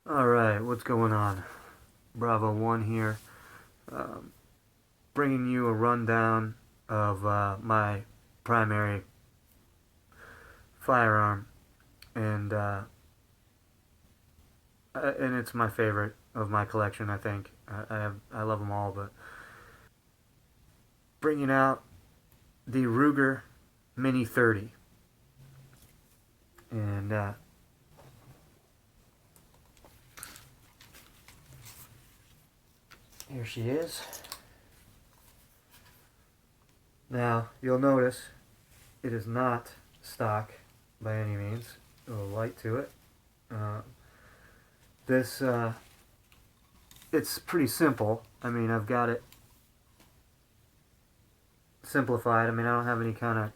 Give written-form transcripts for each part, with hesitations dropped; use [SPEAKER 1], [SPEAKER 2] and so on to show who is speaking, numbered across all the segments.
[SPEAKER 1] Alright, what's going on? Bravo 1 here, um, bringing you a rundown of my primary firearm, and it's my favorite of my collection. I think I love them all, but bringing out the Ruger Mini 30, and here she is. Now, you'll notice it is not stock by any means. A little light to it. This, it's pretty simple. I mean, I've got it simplified. I mean, I don't have any kind of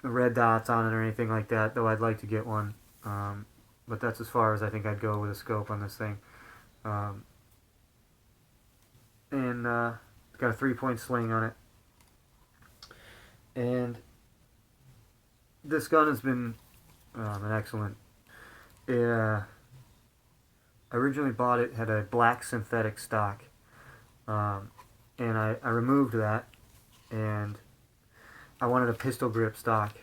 [SPEAKER 1] red dots on it or anything like that, though I'd like to get one. But that's as far as I think I'd go with a scope on this thing. It's got a 3-point sling on it. And this gun has been an excellent. I originally bought it, had a black synthetic stock, and I removed that, and I wanted a pistol grip stock,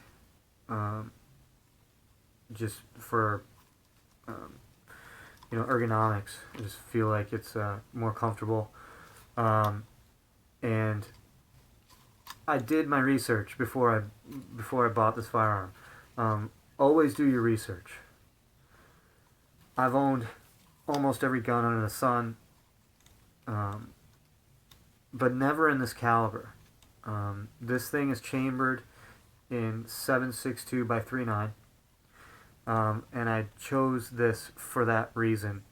[SPEAKER 1] just for ergonomics. I just feel like it's more comfortable, and I did my research before I bought this firearm. Always do your research. I've owned almost every gun under the sun, but never in this caliber. This thing is chambered in 7.62 by 3.9, and I chose this for that reason.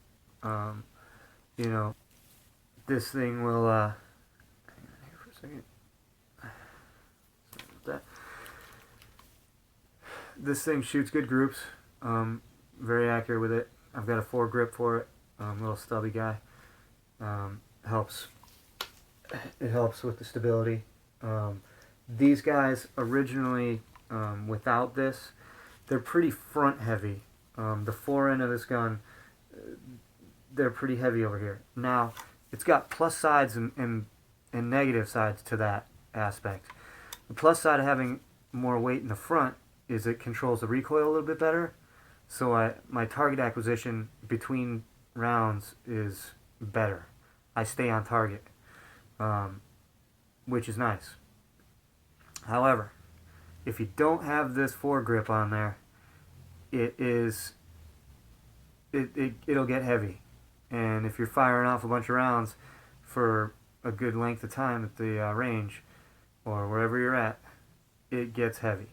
[SPEAKER 1] This thing will. Hang on here for a second. That. This thing shoots good groups. Very accurate with it. I've got a 4 grip for it. Little stubby guy. Helps. It helps with the stability. These guys originally, without this, they're pretty front heavy. The fore end of this gun, they're pretty heavy over here. Now, it's got plus sides and negative sides to that aspect. The plus side of having more weight in the front is it controls the recoil a little bit better. So my target acquisition between rounds is better. I stay on target, which is nice. However, if you don't have this foregrip on there, it'll get heavy. And if you're firing off a bunch of rounds for a good length of time at the range, or wherever you're at, it gets heavy.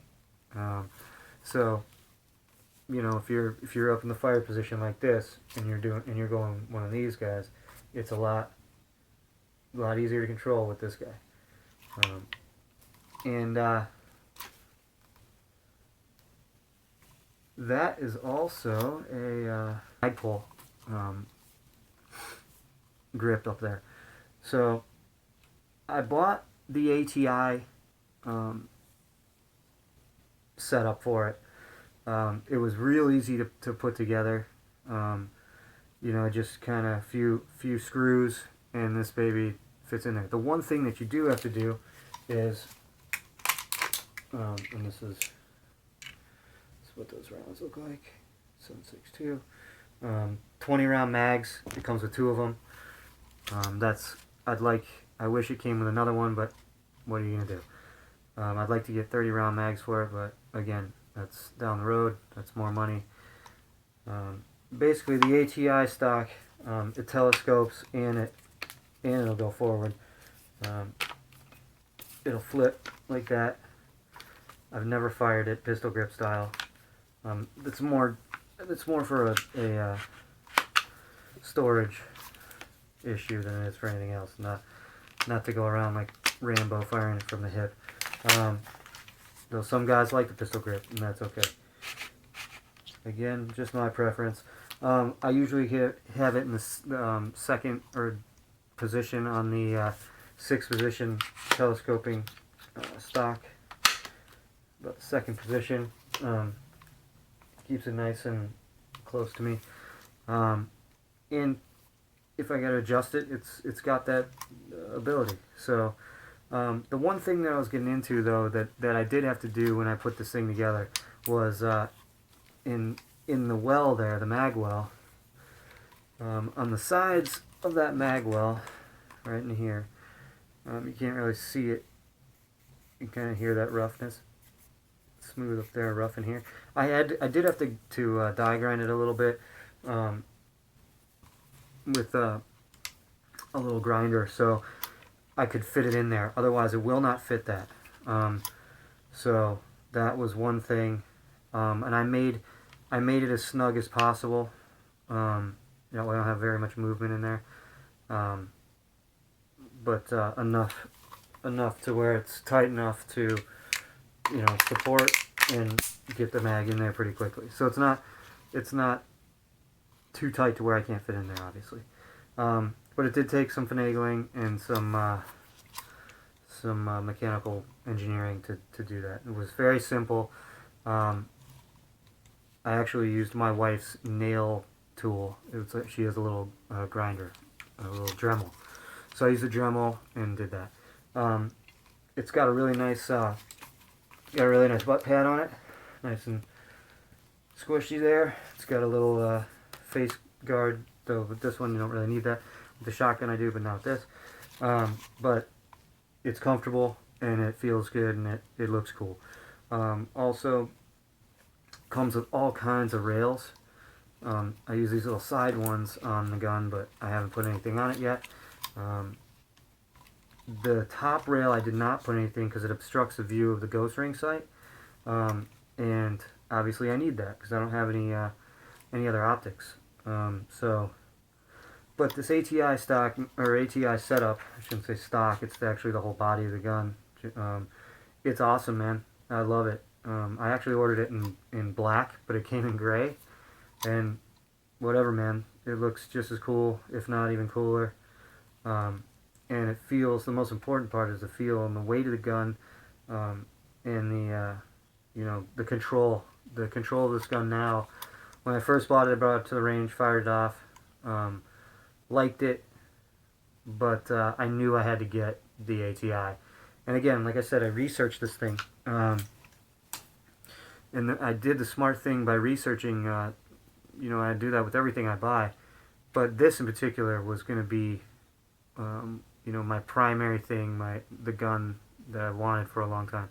[SPEAKER 1] So, if you're up in the fire position like this, and you're going one of these guys, it's a lot easier to control with this guy. That is also a flagpole grip up there. So I bought the ATI setup for it. It was real easy to put together. Just kind of few screws, and this baby fits in there. The one thing that you do have to do is, and this is what those rounds look like. 7.62. 20 round mags. It comes with 2 of them. I wish it came with another one, but what are you gonna do? I'd like to get 30 round mags for it, but again, that's down the road. That's more money. Basically, the ATI stock, it telescopes and it'll go forward. It'll flip like that. I've never fired it pistol grip style. It's more for a storage issue than it is for anything else. Not to go around like Rambo firing it from the hip. Though some guys like the pistol grip, and that's okay. Again, just my preference. I usually have it in the second or position on the 6th position telescoping stock. About the 2nd position. Keeps it nice and close to me. And if I gotta adjust it, it's got that ability. So the one thing that I was getting into though that I did have to do when I put this thing together was in the well there, the mag well, on the sides of that mag well, right in here. You can't really see it. You kind of hear that roughness. Smooth up there, rough in here. I did have to die grind it a little bit with a little grinder, so I could fit it in there. Otherwise, it will not fit that. So that was one thing, and I made it as snug as possible. You know, I don't have very much movement in there, um, but enough to where it's tight enough to, you know, support and get the mag in there pretty quickly. So it's not too tight to where I can't fit in there, obviously. But it did take some finagling and some mechanical engineering to do that. It was very simple. I actually used my wife's nail tool. It was like she has a little grinder, a little Dremel. So I used a Dremel and did that. It's got a really nice butt pad on it, nice and squishy there. It's got a little face guard, though with this one you don't really need that. With the shotgun I do, but not with this. But it's comfortable and it feels good and it looks cool. Also comes with all kinds of rails. I use these little side ones on the gun, but I haven't put anything on it yet. The top rail I did not put anything because it obstructs the view of the ghost ring sight, and obviously I need that because I don't have any other optics. But this ATI stock or ATI setup, I shouldn't say stock. It's actually the whole body of the gun. It's awesome, man. I love it. I actually ordered it in black, but it came in gray, and whatever, man. It looks just as cool, if not even cooler. And it feels, the most important part is the feel and the weight of the gun, and the you know, the control of this gun now. When I first bought it, I brought it to the range, fired it off, liked it, but I knew I had to get the ATI. And again, like I said, I researched this thing, and I did the smart thing by researching. You know, I do that with everything I buy, but this in particular was going to be, you know, my primary thing, the gun that I wanted for a long time.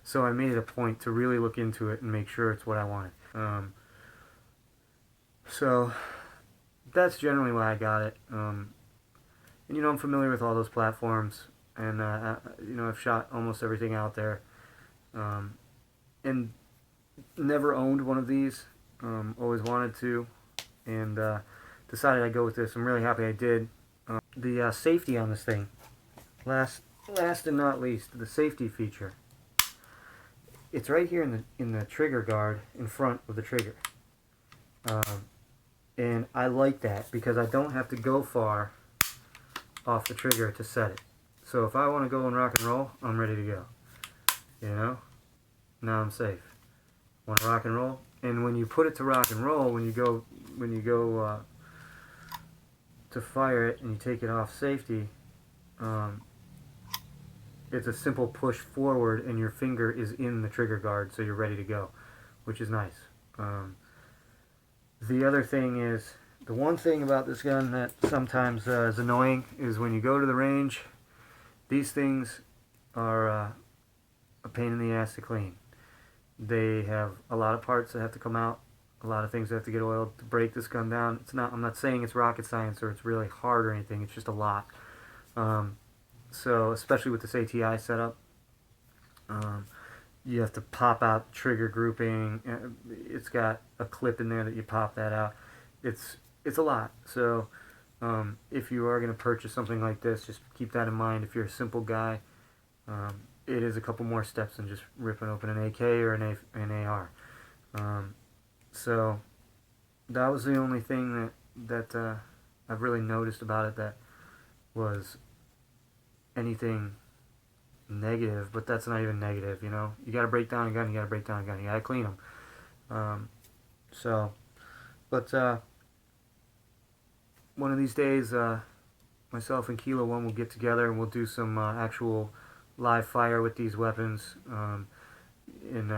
[SPEAKER 1] So I made it a point to really look into it and make sure it's what I wanted. So that's generally why I got it. And you know, I'm familiar with all those platforms, and you know, I've shot almost everything out there, and never owned one of these. Always wanted to, and decided I'd go with this. I'm really happy I did. The safety on this thing, last and not least, the safety feature. It's right here in the trigger guard in front of the trigger, and I like that because I don't have to go far off the trigger to set it. So if I want to go and rock and roll, I'm ready to go. You know, now I'm safe. Want to rock and roll, and when you put it to rock and roll, when you go to fire it and you take it off safety, it's a simple push forward and your finger is in the trigger guard, so you're ready to go, which is nice. The other thing is, the one thing about this gun that sometimes is annoying is when you go to the range, these things are a pain in the ass to clean. They have a lot of parts that have to come out, a lot of things that have to get oiled to break this gun down. It's not, I'm not saying it's rocket science or it's really hard or anything, it's just a lot. So especially with this ATI setup, you have to pop out trigger grouping. It's got a clip in there that you pop that out. It's a lot. So if you are going to purchase something like this, just keep that in mind. If you're a simple guy, it is a couple more steps than just ripping open an AK or an AR. So that was the only thing that I've really noticed about it that was anything negative, but that's not even negative, you know. You got to break down a gun, you got to break down a gun, you got to clean them. But one of these days, myself and Kilo One will get together and we'll do some actual live fire with these weapons, in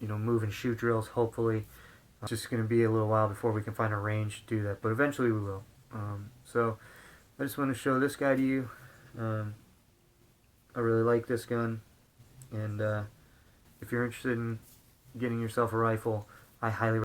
[SPEAKER 1] move and shoot drills. Hopefully, it's just going to be a little while before we can find a range to do that, but eventually we will. So I just want to show this guy to you. I really like this gun, and if you're interested in getting yourself a rifle, I highly